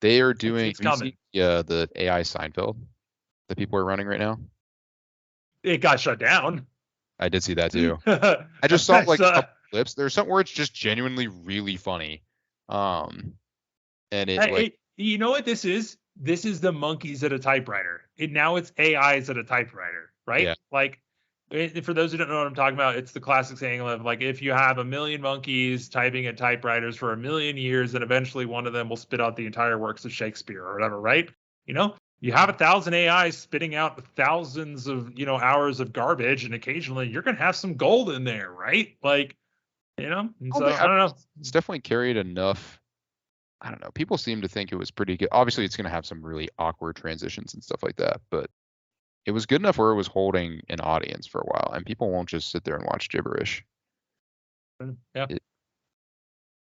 They are doing it's coming. The AI Seinfeld that people are running right now. It got shut down. I did see that too. I just saw like a couple clips. There's some where it's just genuinely really funny. And you know what this is? This is the monkeys at a typewriter. Now it's AIs at a typewriter, right? Yeah. Like, for those who don't know what I'm talking about, it's the classic saying of like, if you have 1 million monkeys typing at typewriters for 1 million years, then eventually one of them will spit out the entire works of Shakespeare or whatever, right? You have 1,000 AIs spitting out thousands of, hours of garbage, and occasionally you're going to have some gold in there, right? Like, and so I don't know. It's definitely carried enough. I don't know. People seem to think it was pretty good. Obviously, it's going to have some really awkward transitions and stuff like that, but it was good enough where it was holding an audience for a while, and people won't just sit there and watch gibberish. Yeah.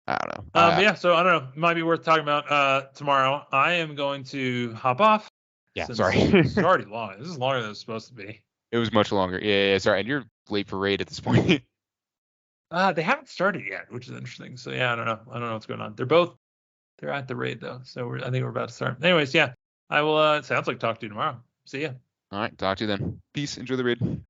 I don't know. Yeah, so I don't know. It might be worth talking about tomorrow. I am going to hop off. Yeah, sorry. It's already long. This is longer than it's supposed to be. It was much longer. Yeah, sorry. And you're late for raid at this point. They haven't started yet, which is interesting. So yeah, I don't know what's going on. They're at the raid though. So I think we're about to start. Anyways, yeah. I will sounds like talk to you tomorrow. See ya. All right, talk to you then. Peace. Enjoy the raid.